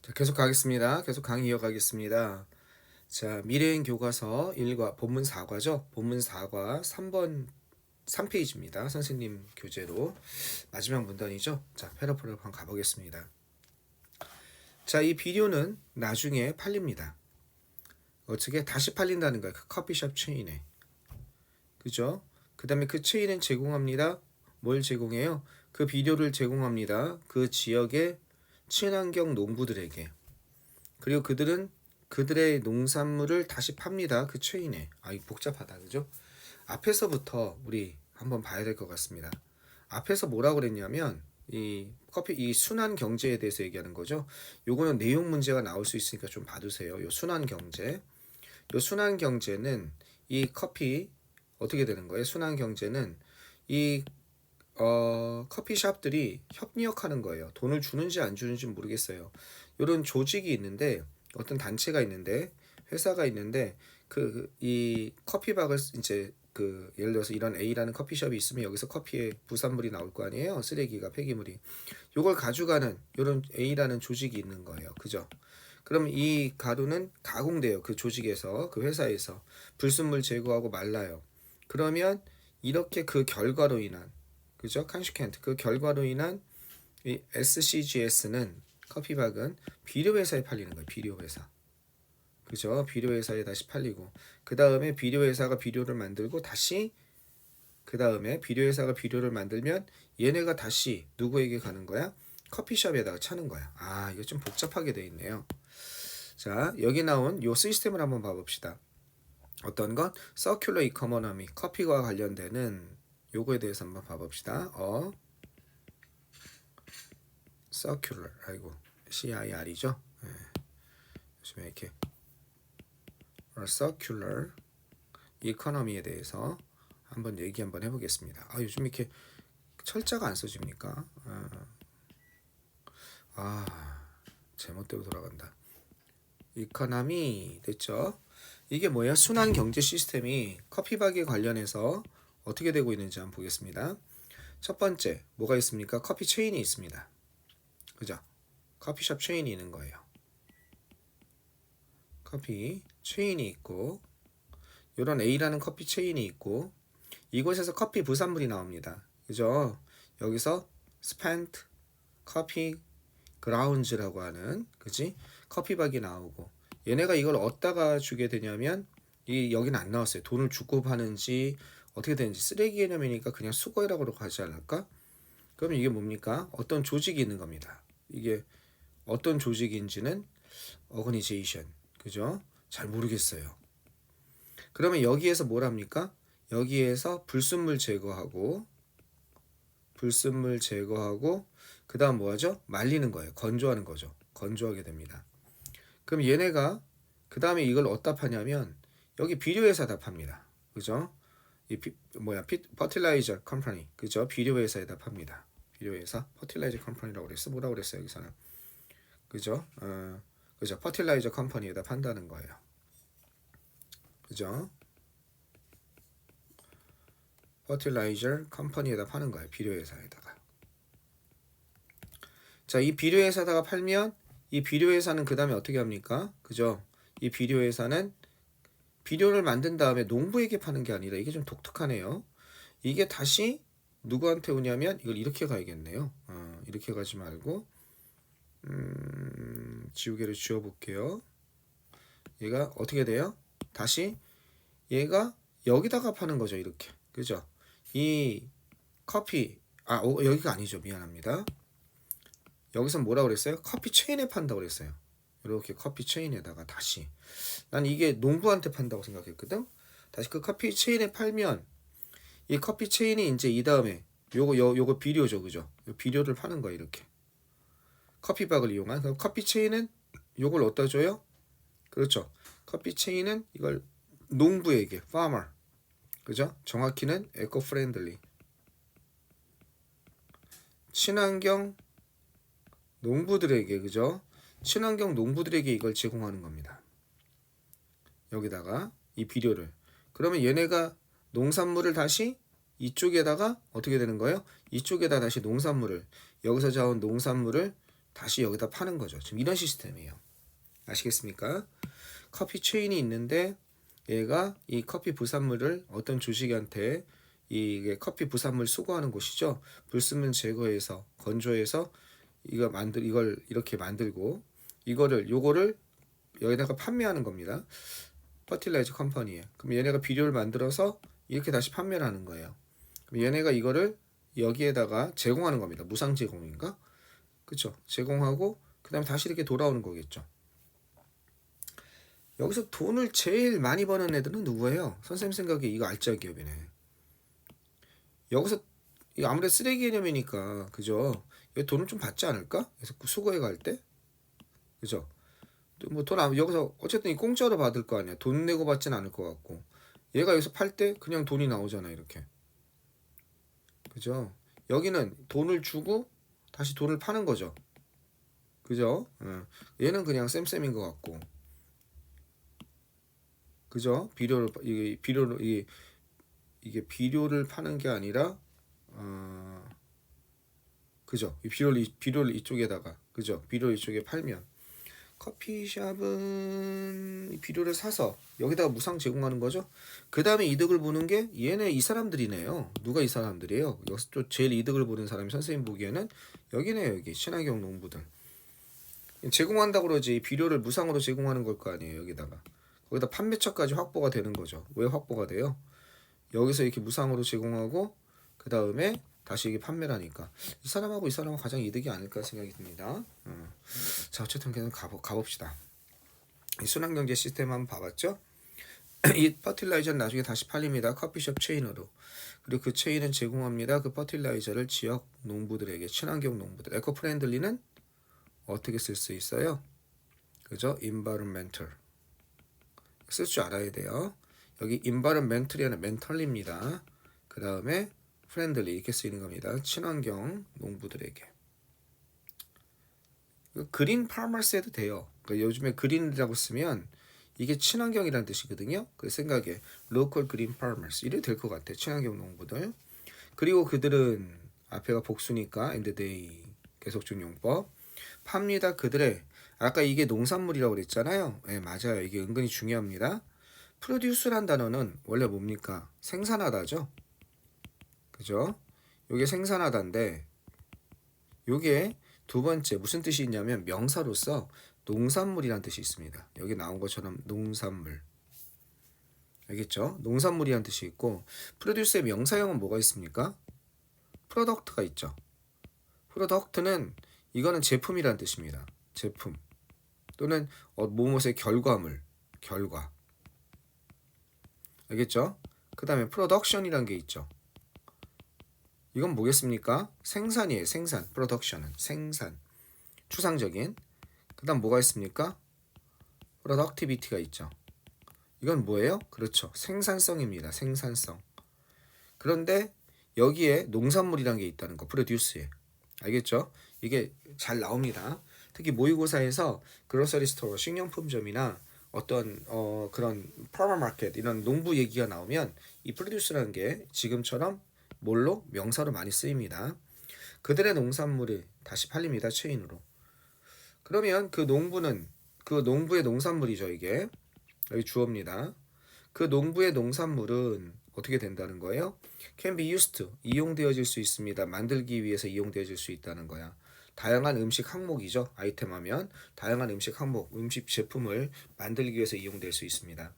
자, 계속 가겠습니다. 계속 강의 이어가겠습니다. 자, 미래행 교과서 1과 본문 4과죠. 본문 4과 3번 3페이지입니다. 선생님 교재로 마지막 문단이죠. 자, 패러프를 한번 가보겠습니다. 자, 이 비디오는 나중에 팔립니다. 어떻게 다시 팔린다는 거예요. 그 커피숍 체인에. 그죠? 그 다음에 그 체인은 제공합니다. 뭘 제공해요? 그 비디오를 제공합니다. 그 지역의 친환경 농부들에게. 그리고 그들은 그들의 농산물을 다시 팝니다. 그 체인에. 아, 이거 복잡하다. 그죠? 앞에서부터 우리 한번 봐야 될 것 같습니다. 앞에서 뭐라고 그랬냐면 이 순환 경제에 대해서 얘기하는 거죠. 요거는 내용 문제가 나올 수 있으니까 좀 봐두세요. 요 순환 경제. 요 순환 경제는 이 커피 어떻게 되는 거예요? 순환 경제는 이 커피숍들이 협력하는 거예요. 돈을 주는지 안 주는지 모르겠어요. 이런 조직이 있는데 어떤 단체가 있는데 회사가 있는데 이 커피박을 이제 예를 들어서 이런 A라는 커피숍이 있으면 여기서 커피에 부산물이 나올 거 아니에요. 쓰레기가 폐기물이. 요걸 가져가는 이런 A라는 조직이 있는 거예요. 그죠? 그럼 이 가루는 가공돼요. 그 조직에서 그 회사에서 불순물 제거하고 말라요. 그러면 이렇게 그 결과로 인한 그죠? 칸시켄트 그 결과로 인한 이 SCGS는 커피박은 비료 회사에 팔리는 거예요. 비료 회사. 그죠? 비료 회사에 다시 팔리고 그 다음에 비료 회사가 비료를 만들고 다시 그 다음에 비료 회사가 비료를 만들면 얘네가 다시 누구에게 가는 거야? 커피숍에다가 차는 거야. 아, 이거 좀 복잡하게 돼 있네요. 자, 여기 나온 요 시스템을 한번 봐봅시다. 어떤 것? 서큘러 이코노미, 커피와 관련되는 요거에 대해서 한번 봐봅시다. 서큘러, 아이고, CIR이죠. 네. 요즘에 이렇게 서큘러 이코노미에 대해서 한번 얘기 한번 해보겠습니다. 아, 요즘 이렇게 철자가 안 써집니까? 제멋대로 돌아간다. 이코노미 됐죠? 이게 뭐야? 순환 경제 시스템이 커피박에 관련해서 어떻게 되고 있는지 한번 보겠습니다. 첫 번째, 뭐가 있습니까? 커피 체인이 있습니다. 그죠? 커피숍 체인이 있는 거예요. 커피 체인이 있고, 이런 A라는 커피 체인이 있고, 이곳에서 커피 부산물이 나옵니다. 그죠? 여기서 spent 커피 그라운즈라고 하는, 그지? 커피박이 나오고, 얘네가 이걸 어디다가 주게 되냐면, 여기는 안 나왔어요. 돈을 주고 파는지, 어떻게 되는지 쓰레기 개념이니까 그냥 수거라고 하지 않을까? 그럼 이게 뭡니까? 어떤 조직이 있는 겁니다. 이게 어떤 조직인지는 organization, 그죠? 잘 모르겠어요. 그러면 여기에서 뭘 합니까? 여기에서 불순물 제거하고 그 다음 뭐하죠? 말리는 거예요. 건조하는 거죠. 건조하게 됩니다. 그럼 얘네가 그 다음에 이걸 어디다 파냐면 여기 비료회사다 팝니다. 그죠? 퍼틸라이저 컴퍼니, 그죠? 비료회사에다 팝니다. 비료회사 퍼틸라이저 컴퍼니라고 그랬어. 뭐라고 그랬어요 여기서는? 그죠? 그죠? 퍼틸라이저 컴퍼니에다 판다는 거예요. 그죠? 퍼틸라이저 컴퍼니에다 파는 거예요. 비료회사에다가. 자, 이 비료회사다가 팔면 이 비료회사는 그 다음에 어떻게 합니까? 그죠? 이 비료회사는 비료를 만든 다음에 농부에게 파는 게 아니라 이게 좀 독특하네요. 이게 다시 누구한테 오냐면 이걸 이렇게 가야겠네요. 이렇게 가지 말고 지우개를 지워볼게요. 얘가 어떻게 돼요? 다시 얘가 여기다가 파는 거죠. 이렇게. 그죠? 이 커피 여기가 아니죠. 미안합니다. 여기서 뭐라 그랬어요? 커피 체인에 판다고 그랬어요. 이렇게 커피 체인에다가 다시. 난 이게 농부한테 판다고 생각했거든. 다시 그 커피 체인에 팔면 이 커피 체인이 이제 이 다음에 요거 비료죠, 그죠? 비료를 파는 거야 이렇게. 커피박을 이용한. 그럼 커피 체인은 요걸 어디다 줘요? 그렇죠. 커피 체인은 이걸 농부에게, farmer, 그죠? 정확히는 eco-friendly, 친환경 농부들에게, 그죠? 친환경 농부들에게 이걸 제공하는 겁니다. 여기다가 이 비료를. 그러면 얘네가 농산물을 다시 이쪽에다가 어떻게 되는 거예요? 이쪽에다 다시 농산물을 여기서 자온 농산물을 다시 여기다 파는 거죠. 지금 이런 시스템이에요. 아시겠습니까? 커피 체인이 있는데 얘가 이 커피 부산물을 어떤 조직한테 이게 커피 부산물 수거하는 곳이죠. 불순물 제거해서 건조해서 이걸 이렇게 만들고 요거를 여기다가 판매하는 겁니다. 퍼틸라이저 컴퍼니에. 그럼 얘네가 비료를 만들어서 이렇게 다시 판매를 하는 거예요. 그럼 얘네가 이거를 여기에다가 제공하는 겁니다. 무상 제공인가? 그쵸? 제공하고 그 다음에 다시 이렇게 돌아오는 거겠죠. 여기서 돈을 제일 많이 버는 애들은 누구예요? 선생님 생각에 이거 알짜 기업이네. 여기서 아무래도 쓰레기 개념이니까 그죠? 여기 돈을 좀 받지 않을까? 그래서 수거해 갈 때, 그죠? 뭐 여기서 어쨌든 이 공짜로 받을 거 아니야. 돈 내고 받진 않을 것 같고. 얘가 여기서 팔 때 그냥 돈이 나오잖아 이렇게. 그죠? 여기는 돈을 주고 다시 돈을 파는 거죠. 그죠? 얘는 그냥 쌤쌤인 것 같고. 그죠? 이게 비료를 파는 게 아니라 그죠? 이 비료를 이쪽에다가 그죠? 비료를 이쪽에 팔면 커피숍은 비료를 사서 여기다가 무상 제공하는 거죠. 그 다음에 이득을 보는 게 얘네 이 사람들이네요. 누가 이 사람들이에요? 여기서 또 제일 이득을 보는 사람이 선생님 보기에는 여기네요. 여기 친환경 농부들 제공한다고 그러지 비료를 무상으로 제공하는 걸 거 아니에요. 거기다 판매처까지 확보가 되는 거죠. 왜 확보가 돼요? 여기서 이렇게 무상으로 제공하고 그 다음에 다시 이게 판매를 하니까 이 사람하고 이 사람은 가장 이득이 아닐까 생각이 듭니다. 자 어쨌든 그냥 가봅시다. 이 순환경제 시스템 한번 봐봤죠? 이 퍼틸라이저는 나중에 다시 팔립니다. 커피숍 체인으로. 그리고 그 체인은 제공합니다. 그 퍼틸라이저를 지역 농부들에게 친환경 농부들. 에코프렌들리는 어떻게 쓸 수 있어요? 그죠? environmental 쓸 줄 알아야 돼요. 여기 environmental이라는 mental입니다. 그 다음에 friendly 이렇게 쓰이는 겁니다. 친환경 농부들에게. 그린 파머스 해도 돼요. 그러니까 요즘에 그린이라고 쓰면 이게 친환경이라는 뜻이거든요. 그 생각에 local green farmers 이래 될 것 같아. 친환경 농부들. 그리고 그들은 앞에가 복수니까 and they 계속적 용법 팝니다. 그들의 아까 이게 농산물이라고 그랬잖아요. 네, 맞아요. 이게 은근히 중요합니다. 프로듀스란 단어는 원래 뭡니까? 생산하다죠. 그죠? 요게 생산하다인데 요게 두 번째 무슨 뜻이 있냐면 명사로서 농산물이란 뜻이 있습니다. 여기 나온 것처럼 농산물. 알겠죠? 농산물이란 뜻이 있고 프로듀스의 명사형은 뭐가 있습니까? 프로덕트가 있죠. 프로덕트는 이거는 제품이란 뜻입니다. 제품 또는 무엇의 결과물, 결과. 알겠죠? 그 다음에 프로덕션이란 게 있죠. 이건 뭐겠습니까? 생산이에요. 생산. 프로덕션은 생산. 추상적인. 그 다음 뭐가 있습니까? 프로덕티비티가 있죠. 이건 뭐예요? 그렇죠. 생산성입니다. 생산성. 그런데 여기에 농산물이란 게 있다는 거. 프로듀스에. 알겠죠? 이게 잘 나옵니다. 특히 모의고사에서 그로서리 스토어, 식료품점이나 어떤 그런 파머마켓 이런 농부 얘기가 나오면 이 프로듀스라는 게 지금처럼 뭘로? 명사로 많이 쓰입니다. 그들의 농산물이 다시 팔립니다. 체인으로. 그러면 그 농부의 농산물이죠. 이게 여기 주어입니다. 그 농부의 농산물은 어떻게 된다는 거예요? Can be used, 이용되어질 수 있습니다. 만들기 위해서 이용되어질 수 있다는 거야. 다양한 음식 항목이죠. 아이템 하면 다양한 음식 항목, 음식 제품을 만들기 위해서 이용될 수 있습니다.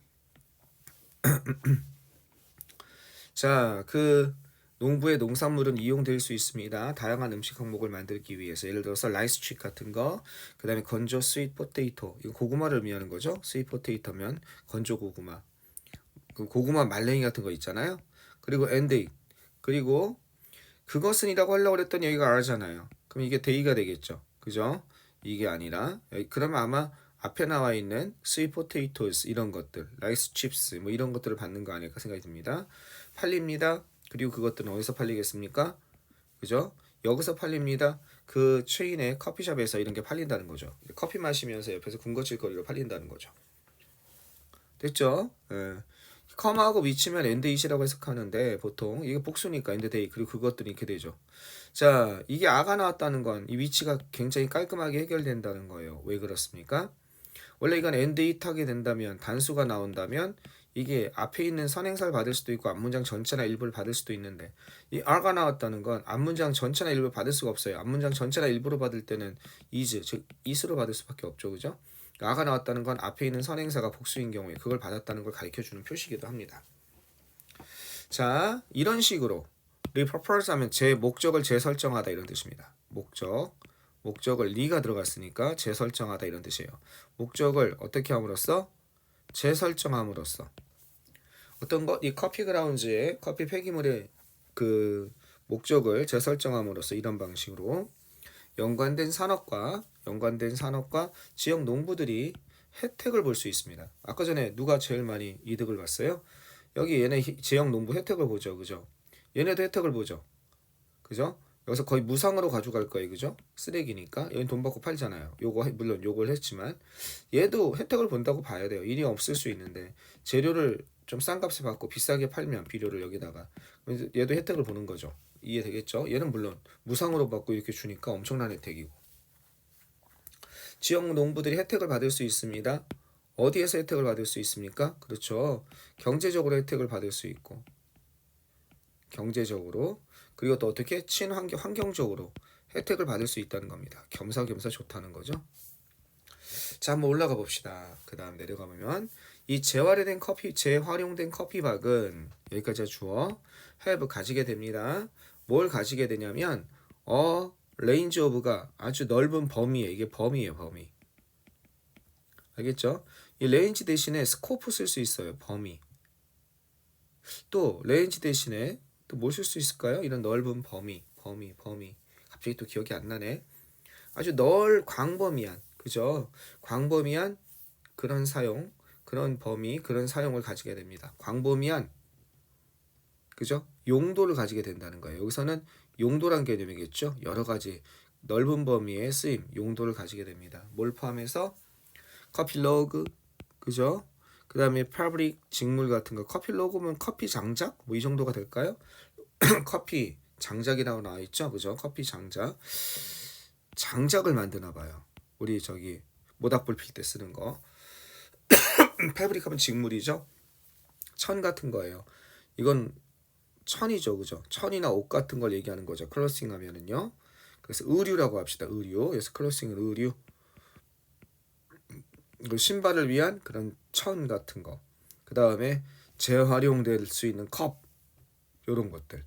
자, 그 농부의 농산물은 이용될 수 있습니다. 다양한 음식 항목을 만들기 위해서 예를 들어서 라이스 칩 같은 거, 그 다음에 건조 스윗 포테이토, 이거 고구마를 의미하는 거죠. 스윗 포테이토면 건조 고구마, 그 고구마 말랭이 같은 거 있잖아요. 그리고 엔데이, 그리고 그것은이라고 하려고 그랬더니 여기가 알잖아요. 그럼 이게 데이가 되겠죠. 그죠? 이게 아니라 그러면 아마 앞에 나와 있는 스윗 포테이토스 이런 것들, 라이스 칩스 뭐 이런 것들을 받는 거 아닐까 생각이 듭니다. 팔립니다. 그리고 그것들은 어디서 팔리겠습니까? 그죠? 여기서 팔립니다. 그 체인의 커피숍에서 이런 게 팔린다는 거죠. 커피 마시면서 옆에서 군것질거리로 팔린다는 거죠. 됐죠? 예. 컴하고 위치면 end it이라고 해석하는데 보통 이게 복수니까 end day 그리고 그것들이 이렇게 되죠. 자, 이게 아가 나왔다는 건 이 위치가 굉장히 깔끔하게 해결된다는 거예요. 왜 그렇습니까? 원래 이건 end it 하게 된다면 단수가 나온다면 이게 앞에 있는 선행사를 받을 수도 있고 앞문장 전체나 일부를 받을 수도 있는데 이 are가 나왔다는 건 앞문장 전체나 일부를 받을 수가 없어요. 앞문장 전체나 일부를 받을 때는 is 즉 is로 받을 수밖에 없죠. 그죠? a가 나왔다는 건 앞에 있는 선행사가 복수인 경우에 그걸 받았다는 걸 가르쳐주는 표시기도 합니다. 자, 이런 식으로 repurpose 하면 제 목적을 재설정하다 이런 뜻입니다. 목적을 리가 들어갔으니까 재설정하다 이런 뜻이에요. 목적을 어떻게 함으로써? 재설정함으로써 어떤 것? 이 커피 그라운즈의 커피 폐기물의 그 목적을 재설정함으로써 이런 방식으로 연관된 산업과 지역 농부들이 혜택을 볼 수 있습니다. 아까 전에 누가 제일 많이 이득을 봤어요? 여기 얘네 지역 농부 혜택을 보죠. 그죠? 얘네도 혜택을 보죠. 그죠? 여기서 거의 무상으로 가져갈 거예요. 그죠? 쓰레기니까. 여긴 돈 받고 팔잖아요. 물론 요걸 했지만 얘도 혜택을 본다고 봐야 돼요. 일이 없을 수 있는데 재료를 좀 싼 값에 받고 비싸게 팔면 비료를 여기다가 얘도 혜택을 보는 거죠. 이해되겠죠? 얘는 물론 무상으로 받고 이렇게 주니까 엄청난 혜택이고 지역 농부들이 혜택을 받을 수 있습니다. 어디에서 혜택을 받을 수 있습니까? 그렇죠. 경제적으로 혜택을 받을 수 있고 경제적으로 그리고 또 어떻게 환경적으로 혜택을 받을 수 있다는 겁니다. 겸사겸사 좋다는 거죠. 자, 한번 올라가 봅시다. 그 다음 내려가 보면 이 재활용된 커피박은 여기까지가 주어 have 가지게 됩니다. 뭘 가지게 되냐면 range of가 아주 넓은 범위에 이게 범위예요. 범위. 알겠죠? 이 range 대신에 scope 쓸 수 있어요. 범위. 또 range 대신에 또 뭘 쓸 수 있을까요? 이런 넓은 범위. 갑자기 또 기억이 안 나네. 아주 광범위한, 그죠? 광범위한 그런 사용, 그런 범위, 그런 사용을 가지게 됩니다. 광범위한, 그죠? 용도를 가지게 된다는 거예요. 여기서는 용도란 개념이겠죠? 여러 가지 넓은 범위의 쓰임, 용도를 가지게 됩니다. 뭘 포함해서? 커피 로그, 그죠? 그 다음에 파브릭 직물 같은 거. 커피 로그면 커피 장작? 뭐 이 정도가 될까요? 커피 장작이라고 나와 있죠, 그죠? 커피 장작을 만드나 봐요. 우리 저기 모닥불 필 때 쓰는 거. 패브릭하면 직물이죠. 천 같은 거예요. 이건 천이죠, 그죠? 천이나 옷 같은 걸 얘기하는 거죠. 클로싱 하면은요. 그래서 의류라고 합시다. 의류. 그래서 클로싱은 의류. 그리고 신발을 위한 그런 천 같은 거. 그 다음에 재활용될 수 있는 컵. 요런 것들.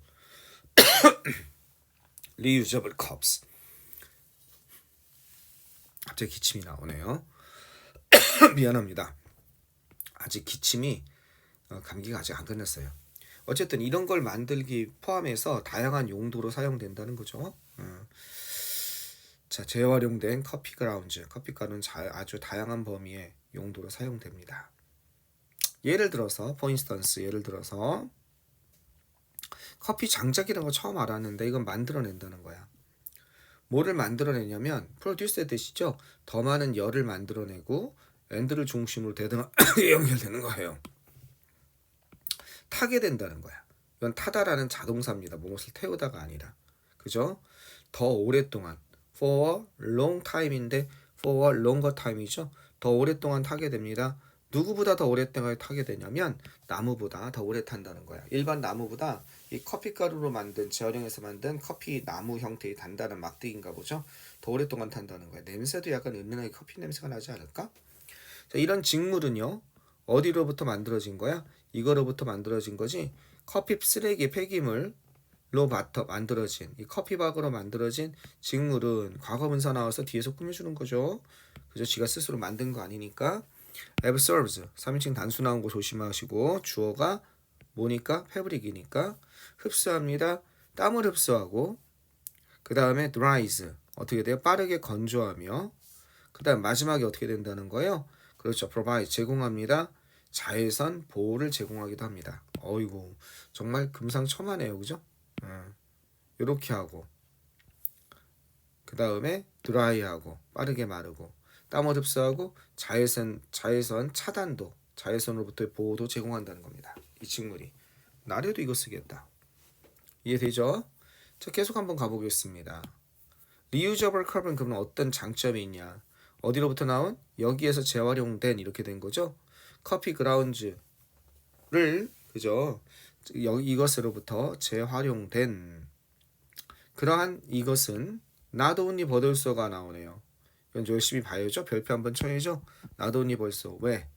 reusable cups. 갑자기 기침이 나오네요. 미안합니다. 아직 기침이 감기가 아직 안 끝났어요. 어쨌든 이런 걸 만들기 포함해서 다양한 용도로 사용된다는 거죠. 자, 재활용된 커피 가루는 아주 다양한 범위의 용도로 사용됩니다. 예를 들어서 커피 장작이라는 거 처음 알았는데 이건 만들어낸다는 거야. 뭐를 만들어내냐면 프로듀스의 뜻이죠. 더 많은 열을 만들어내고 엔드를 중심으로 연결되는 거예요. 타게 된다는 거야. 이건 타다라는 자동사입니다. 무엇을 태우다가 아니라. 그죠? 더 오랫동안 for a long time인데 for a longer time이죠. 더 오랫동안 타게 됩니다. 누구보다 더 오랫동안 타게 되냐면 나무보다 더 오래 탄다는 거야. 일반 나무보다 이 커피가루로 재활용해서 만든 커피 나무 형태의 단단한 막대기인가 보죠. 더 오랫동안 탄다는 거야. 냄새도 약간 은은하게 커피 냄새가 나지 않을까? 자, 이런 직물은요. 어디로부터 만들어진 거야? 이거로부터 만들어진 거지. 커피 쓰레기 폐기물로 만들어진 이 커피박으로 만들어진 직물은 과거분사 나와서 뒤에서 꾸며주는 거죠. 그죠? 지가 스스로 만든 거 아니니까. absorbs 3인칭 단수 나온 거 조심하시고 주어가 뭐니까? 패브릭이니까 흡수합니다. 땀을 흡수하고 그 다음에 dries 어떻게 돼요? 빠르게 건조하며 그 다음 마지막에 어떻게 된다는 거예요? 그렇죠. provide 제공합니다. 자외선 보호를 제공하기도 합니다. 어이구 정말 금상첨화네요. 그죠? 이렇게 하고 그 다음에 드라이하고 빠르게 마르고 땀을 흡수하고 자외선 차단도 자외선으로부터의 보호도 제공한다는 겁니다. 이 식물이. 나래도 이거 쓰겠다. 이해되죠? 자, 계속 한번 가보겠습니다. 리유저블 컵은 그러면 어떤 장점이 있냐? 어디로부터 나온? 여기에서 재활용된 이렇게 된 거죠. 커피 그라운즈를 그죠? 이것으로부터 재활용된 그러한 이것은 not only 버들소가 나오네요. 이건 열심히 봐야죠. 별표 한번 쳐야죠. not only 벌써 왜?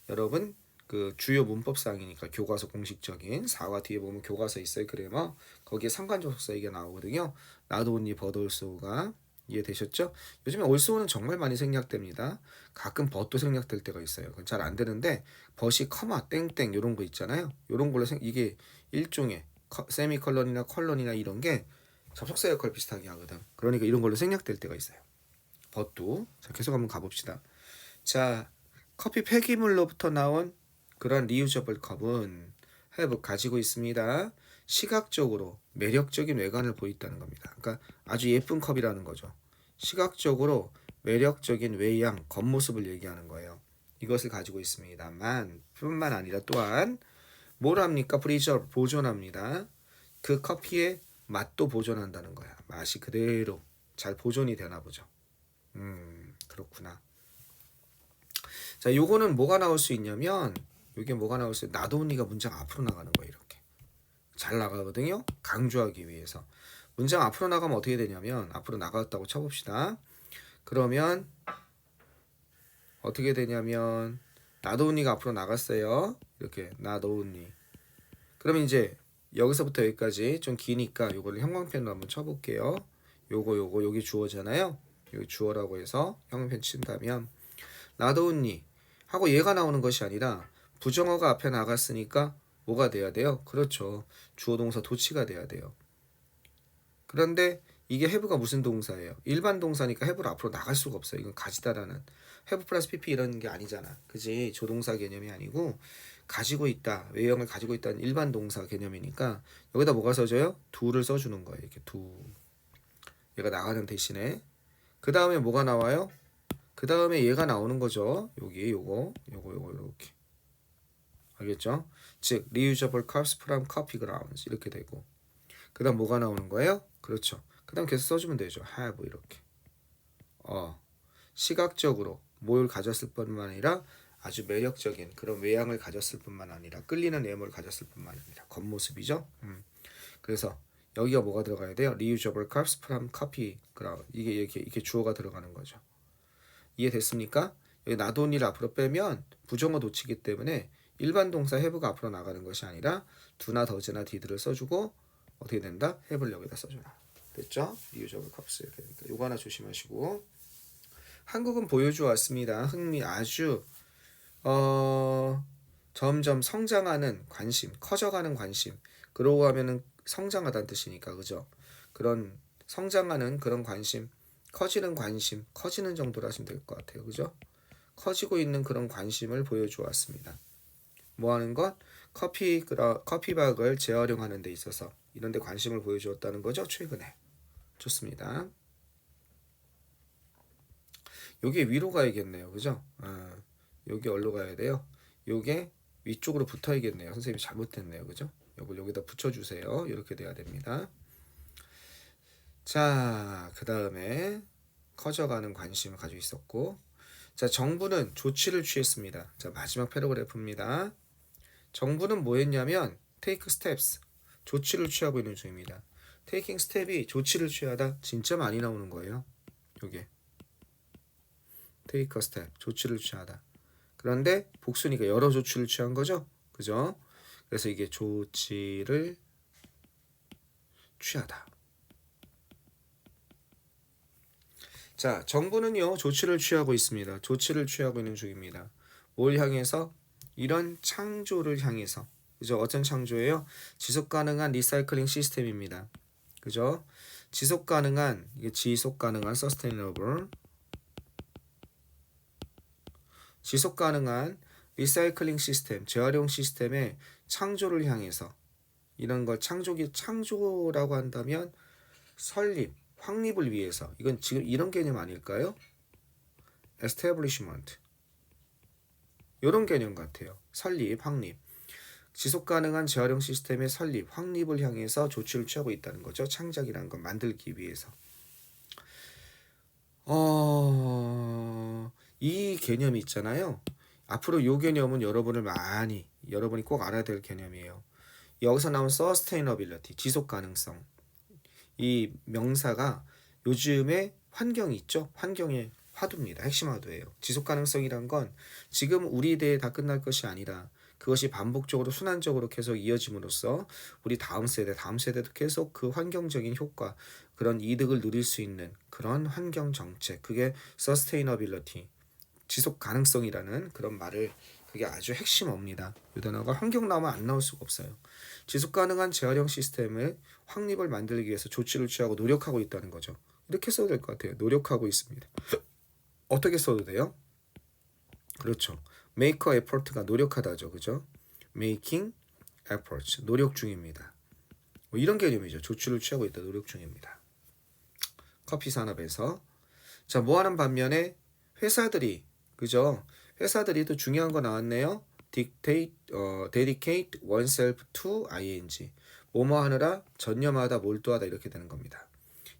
여러분 그 주요 문법상이니까 교과서 공식적인 4과 뒤에 보면 교과서 있어요. 그래머 거기에 상관조사 얘기가 나오거든요. not only 버들소가 이해되셨죠? 요즘에 올소는 정말 많이 생략됩니다. 가끔 벗도 생략될 때가 있어요. 그건 잘 안 되는데 벗이 커마 땡땡 이런 거 있잖아요. 이런 걸로 이게 일종의 세미컬런이나 컬런이나 이런 게 접속사 역할 비슷하게 하거든. 그러니까 이런 걸로 생략될 때가 있어요. 벗도. 자, 계속 한번 가봅시다. 자, 커피 폐기물로부터 나온 그런 리유저블 컵은 have 가지고 있습니다. 시각적으로 매력적인 외관을 보인다는 겁니다. 그러니까 아주 예쁜 컵이라는 거죠. 시각적으로 매력적인 외양, 겉모습을 얘기하는 거예요. 이것을 가지고 있습니다만 뿐만 아니라 또한 뭘 합니까? 프리저 보존합니다. 그 커피의 맛도 보존한다는 거야. 맛이 그대로 잘 보존이 되나 보죠. 그렇구나. 자, 요거는 뭐가 나올 수 있냐면 요게 뭐가 나올 수 있어요? 나도니가 문장 앞으로 나가는 거예요. 이렇게 잘 나가거든요. 강조하기 위해서 문장 앞으로 나가면 어떻게 되냐면 앞으로 나갔다고 쳐봅시다. 그러면 어떻게 되냐면 나도니가 앞으로 나갔어요. 이렇게 나도니. 그러면 이제 여기서부터 여기까지 좀 기니까 요거를 형광펜으로 한번 쳐볼게요. 요거 여기 주어잖아요. 여기 주어라고 해서 형광펜 친다면 나도니 하고 얘가 나오는 것이 아니라 부정어가 앞에 나갔으니까 뭐가 돼야 돼요? 그렇죠. 주어 동사 도치가 돼야 돼요. 그런데 이게 have가 무슨 동사예요? 일반 동사니까 have를 앞으로 나갈 수가 없어요. 이건 가지다라는 have 플러스 pp 이런 게 아니잖아. 그지? 조동사 개념이 아니고 가지고 있다, 외형을 가지고 있다는 일반 동사 개념이니까 여기다 뭐가 써져요? do를 써주는 거예요. 이렇게 do. 얘가 나가는 대신에 그 다음에 뭐가 나와요? 그 다음에 얘가 나오는 거죠. 여기 요거 이렇게 알겠죠? 즉 reusable cups from coffee grounds 이렇게 되고 그 다음 뭐가 나오는 거예요? 그렇죠. 그 다음 계속 써주면 되죠. have 이렇게 시각적으로 뭘 가졌을 뿐만 아니라 아주 매력적인 그런 외양을 가졌을 뿐만 아니라 끌리는 외모를 가졌을 뿐만 아니라 겉모습이죠. 그래서 여기가 뭐가 들어가야 돼요? reusable cups from coffee ground 이게 이렇게 주어가 들어가는 거죠. 이해됐습니까? 여기 나도니를 앞으로 빼면 부정어 놓치기 때문에 일반 동사 have가 앞으로 나가는 것이 아니라 do나 does나 did를 써주고 어떻게 된다? have를 여기다 써줘라. 됐죠? reusable cups 이렇게 되니까 요거 하나 조심하시고 한국은 보여주어 왔습니다. 흥미 아주 점점 성장하는 관심, 커져가는 관심. 그러고 하면은 성장하다는 뜻이니까 그죠? 그런 성장하는 그런 관심, 커지는 관심, 커지는 정도로 하시면 될 것 같아요. 그죠? 커지고 있는 그런 관심을 보여주었습니다. 뭐 하는 것? 커피박을 재활용하는 데 있어서 이런 데 관심을 보여주었다는 거죠. 최근에. 좋습니다. 요게 위로 가야겠네요. 그죠? 여기 어디로 가야 돼요? 요게 위쪽으로 붙어야겠네요. 선생님이 잘못했네요. 그죠? 요걸 여기다 붙여주세요. 이렇게 돼야 됩니다. 자, 그 다음에 커져가는 관심을 가지고 있었고 자, 정부는 조치를 취했습니다. 자, 마지막 패러그래프입니다. 정부는 뭐 했냐면 take steps, 조치를 취하고 있는 중입니다. taking step이 조치를 취하다 진짜 많이 나오는 거예요. 요게 take a step, 조치를 취하다. 그런데 복수니까 여러 조치를 취한 거죠. 그죠? 그래서 이게 조치를 취하다. 자, 정부는요 조치를 취하고 있습니다. 조치를 취하고 있는 중입니다. 뭘 향해서? 이런 창조를 향해서. 그죠? 어떤 창조예요? 지속 가능한 리사이클링 시스템입니다. 그죠? 지속 가능한 sustainable 지속 가능한 리사이클링 시스템, 재활용 시스템의 창조를 향해서 이런 걸 창조라고 한다면 설립, 확립을 위해서 이건 지금 이런 개념 아닐까요? establishment 이런 개념 같아요. 설립, 확립. 지속 가능한 재활용 시스템의 설립, 확립을 향해서 조치를 취하고 있다는 거죠. 창작이라는 걸 만들기 위해서. 이 개념이 있잖아요. 앞으로 이 개념은 여러분이 꼭 알아야 될 개념이에요. 여기서 나온 sustainability, 지속 가능성. 이 명사가 요즘에 환경이 있죠. 환경의 화두입니다. 핵심 화두예요. 지속 가능성이란 건 지금 우리 대에 다 끝날 것이 아니라 그것이 반복적으로 순환적으로 계속 이어짐으로써 우리 다음 세대도 계속 그 환경적인 효과, 그런 이득을 누릴 수 있는 그런 환경 정책, 그게 sustainability, 지속 가능성이라는 그런 말을, 그게 아주 핵심어입니다. 이 단어가 환경 나오면 안 나올 수가 없어요. 지속 가능한 재활용 시스템의 확립을 만들기 위해서 조치를 취하고 노력하고 있다는 거죠. 이렇게 써도 될 것 같아요. 노력하고 있습니다. 어떻게 써도 돼요? 그렇죠. make a effort가 노력하다죠. 그죠? making efforts, 노력 중입니다. 뭐 이런 개념이죠. 조치를 취하고 있다, 노력 중입니다. 커피 산업에서. 자, 뭐 하는 반면에 회사들이, 그죠? 회사들이 또 중요한 거 나왔네요. dedicate oneself to ing. 뭐뭐 하느라 전념하다, 몰두하다 이렇게 되는 겁니다.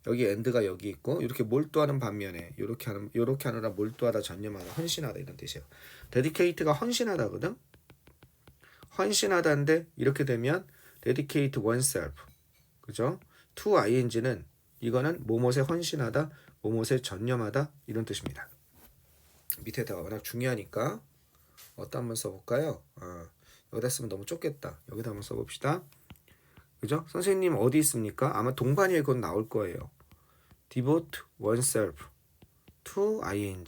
여기 end가 여기 있고 이렇게 몰두하는 반면에 요렇게 하느라 몰두하다, 전념하다, 헌신하다 이런 뜻이에요. dedicate가 헌신하다거든. 헌신하다인데 이렇게 되면 dedicate oneself, 그죠? to ing는 이거는 뭐뭇에 헌신하다, 뭐뭇에 전념하다 이런 뜻입니다. 밑에다가 워낙 중요하니까 어디다 한번 써볼까요? 여기다 쓰면 너무 좁겠다. 여기다 한번 써봅시다. 그죠? 선생님 어디 있습니까? 아마 동반이에 그건 나올 거예요. devote oneself to ing.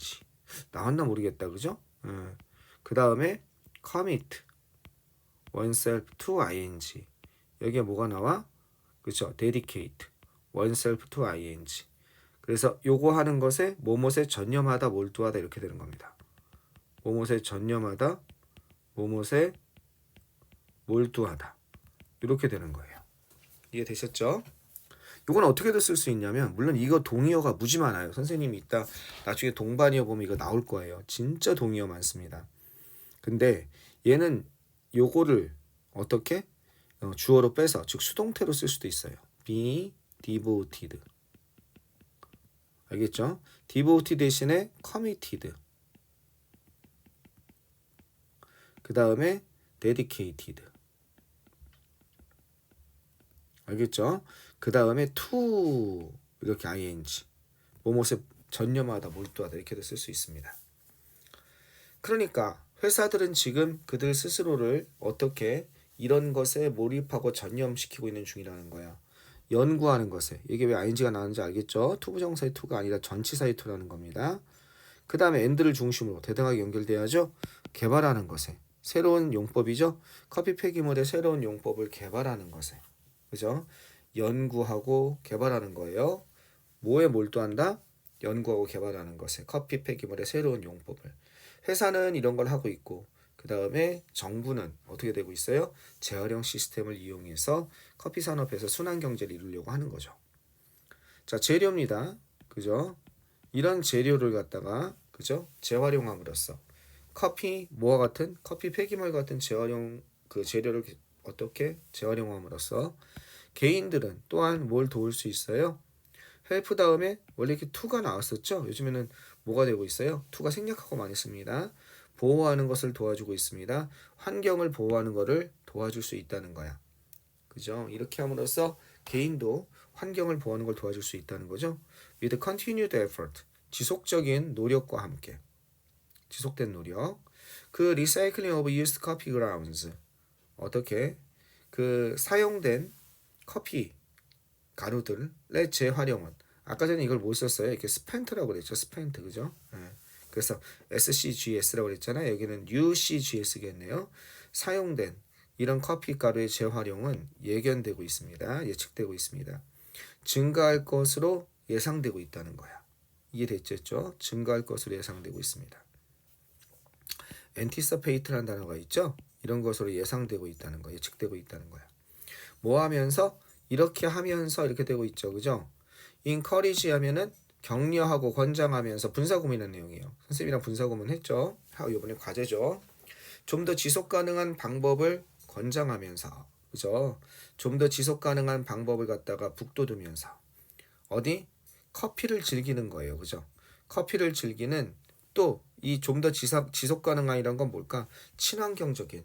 나왔나 모르겠다. 그죠? 그 다음에 commit oneself to ing. 여기에 뭐가 나와? 그죠? dedicate oneself to ing. 그래서 요거 하는 것에 뭐뭇에 전념하다, 몰두하다 이렇게 되는 겁니다. 뭐뭇에 전념하다, 뭐뭇에 몰두하다 이렇게 되는 거예요. 이해되셨죠? 이건 어떻게도 쓸 수 있냐면, 물론 이거 동의어가 무지 많아요. 선생님이 이따 나중에 동반이어 보면 이거 나올 거예요. 진짜 동의어 많습니다. 근데 얘는 요거를 어떻게 주어로 빼서, 즉 수동태로 쓸 수도 있어요. be devoted. 알겠죠? devoted 대신에 committed. 그 다음에 dedicated. 알겠죠? 그 다음에 to 이렇게 ing. 뭐뭇에 전념하다, 몰두하다 이렇게도 쓸 수 있습니다. 그러니까 회사들은 지금 그들 스스로를 어떻게 이런 것에 몰입하고 전념시키고 있는 중이라는 거야. 연구하는 것에. 이게 왜 ing가 나오는지 알겠죠? 투부정사의 to가 아니라 전치사의 to라는 겁니다. 그 다음에 and를 중심으로 대등하게 연결돼야죠. 개발하는 것에. 새로운 용법이죠. 커피 폐기물의 새로운 용법을 개발하는 것에. 그죠? 연구하고 개발하는 거예요. 뭐에 몰두한다? 연구하고 개발하는 것에. 커피 폐기물의 새로운 용법을. 회사는 이런 걸 하고 있고, 그 다음에 정부는 어떻게 되고 있어요? 재활용 시스템을 이용해서 커피 산업에서 순환 경제를 이루려고 하는 거죠. 자, 재료입니다. 그죠? 이런 재료를 갖다가, 그죠? 재활용함으로써 커피 뭐와 같은, 커피 폐기물 같은 재활용 그 재료를 어떻게 재활용함으로써 개인들은 또한 뭘 도울 수 있어요? 헬프 다음에 원래 이렇게 to가 나왔었죠. 요즘에는 뭐가 되고 있어요? to가 생략하고 많이 씁니다. 보호하는 것을 도와주고 있습니다. 환경을 보호하는 것을 도와줄 수 있다는 거야. 그죠? 이렇게 함으로써 개인도 환경을 보호하는 걸 도와줄 수 있다는 거죠. With continued effort, 지속적인 노력과 함께. 지속된 노력. 그 recycling of used coffee grounds, 어떻게 그 사용된 커피 가루들의 재활용은, 아까 전에 이걸 못 썼어요. 이렇게 스펜트라고 그랬죠. 스펜트, 그죠? 그래서 SCGS라고 그랬잖아요. 여기는 UCGS겠네요. 사용된 이런 커피 가루의 재활용은 예견되고 있습니다. 예측되고 있습니다. 증가할 것으로 예상되고 있다는 거야. 이해됐죠? 증가할 것으로 예상되고 있습니다. anticipate라는 단어가 있죠. 이런 것으로 예상되고 있다는 거, 예측되고 있다는 거야. 뭐 하면서? 이렇게 하면서 이렇게 되고 있죠. 그죠? encourage 하면은 격려하고 권장하면서 분사구문이라는 내용이에요. 선생님이랑 분사구문 했죠. 이번에 과제죠. 좀 더 지속 가능한 방법을 권장하면서, 그죠? 좀 더 지속 가능한 방법을 갖다가 북돋우면서 어디 커피를 즐기는 거예요, 그죠? 커피를 즐기는 또 이 좀 더 지속 가능한이란 건 뭘까? 친환경적인,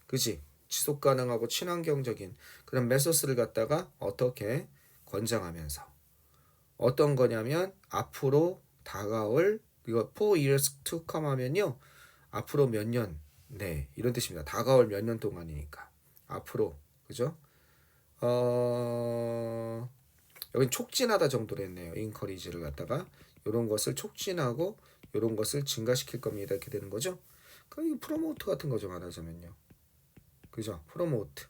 그지? 지속 가능하고 친환경적인 그런 메소스를 갖다가 어떻게 권장하면서 어떤 거냐면 앞으로 다가올 이거 4 years to come 하면요. 앞으로 몇 년, 네, 이런 뜻입니다. 다가올 몇 년 동안이니까. 앞으로, 그죠? 여긴 촉진하다 정도로 했네요. encourage를 갖다가 이런 것을 촉진하고 이런 것을 증가시킬 겁니다. 이렇게 되는 거죠. 그럼 이 프로모트 같은 거죠. 말하자면요. 그죠? 프로모트.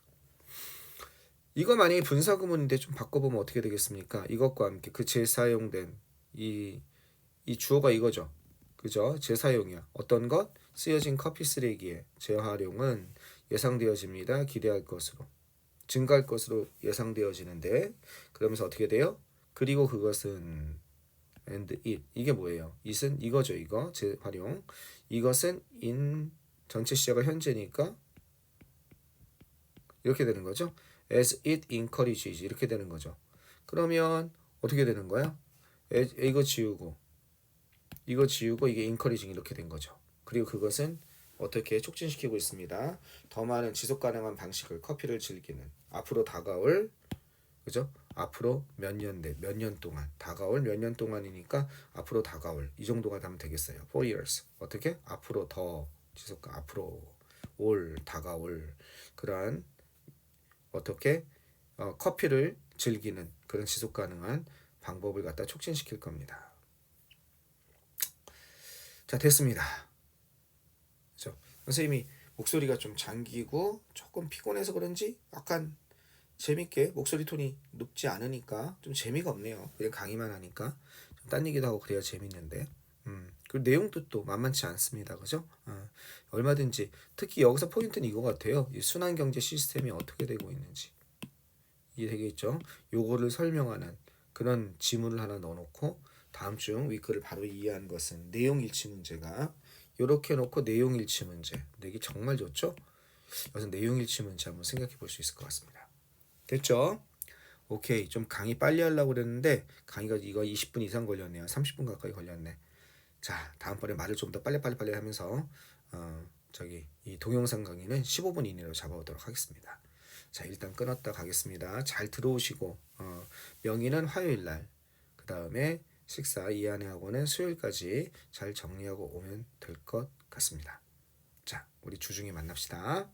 이거 만약에 분사구문인데 좀 바꿔보면 어떻게 되겠습니까? 이것과 함께 그 재사용된 이 주어가 이거죠. 그죠? 재사용이야. 어떤 것? 쓰여진 커피 쓰레기의 재활용은 예상되어집니다. 기대할 것으로. 증가할 것으로 예상되어지는데 그러면서 어떻게 돼요? 그리고 그것은 and it 이게 뭐예요? it은 이거죠. 이거 재활용. 이것은 in 전체 시제가 현재니까 이렇게 되는 거죠. as it encourages 이렇게 되는 거죠. 그러면 어떻게 되는 거야? 이거 지우고 이게 encouraging 이렇게 된 거죠. 그리고 그것은 어떻게 촉진시키고 있습니다. 더 많은 지속 가능한 방식을 커피를 즐기는 앞으로 다가올 그죠? 앞으로 몇 년 동안 다가올 몇 년 동안이니까 앞으로 다가올 이 정도가 되면 되겠어요. 4 years 어떻게 앞으로 더 지속 앞으로 올 다가올 그러한 어떻게 커피를 즐기는 그런 지속 가능한 방법을 갖다 촉진시킬 겁니다. 자 됐습니다. 그렇죠? 선생님이 목소리가 좀 잠기고 조금 피곤해서 그런지 약간 재밌게 목소리 톤이 높지 않으니까 좀 재미가 없네요. 그냥 강의만 하니까 좀 딴 얘기도 하고 그래야 재밌는데 그리고 내용도 또 만만치 않습니다. 그죠? 얼마든지 특히 여기서 포인트는 이거 같아요. 이 순환 경제 시스템이 어떻게 되고 있는지 이게 되겠죠. 요거를 설명하는 그런 지문을 하나 넣어놓고 다음 중 위글을 바로 이해한 것은 내용 일치 문제가 요렇게 놓고 내용 일치 문제 내기 정말 좋죠. 그래서 내용 일치 문제 한번 생각해 볼 수 있을 것 같습니다. 됐죠? 오케이. 좀 강의 빨리 하려고 그랬는데 강의가 이거 20분 이상 걸렸네요. 30분 가까이 걸렸네. 자, 다음번에 말을 좀 더 빨리 하면서 이 동영상 강의는 15분 이내로 잡아오도록 하겠습니다. 자, 일단 끊었다 가겠습니다. 잘 들어오시고 명의는 화요일 날, 그 다음에 식사 이한의 학원은 수요일까지 잘 정리하고 오면 될 것 같습니다. 자, 우리 주중에 만납시다.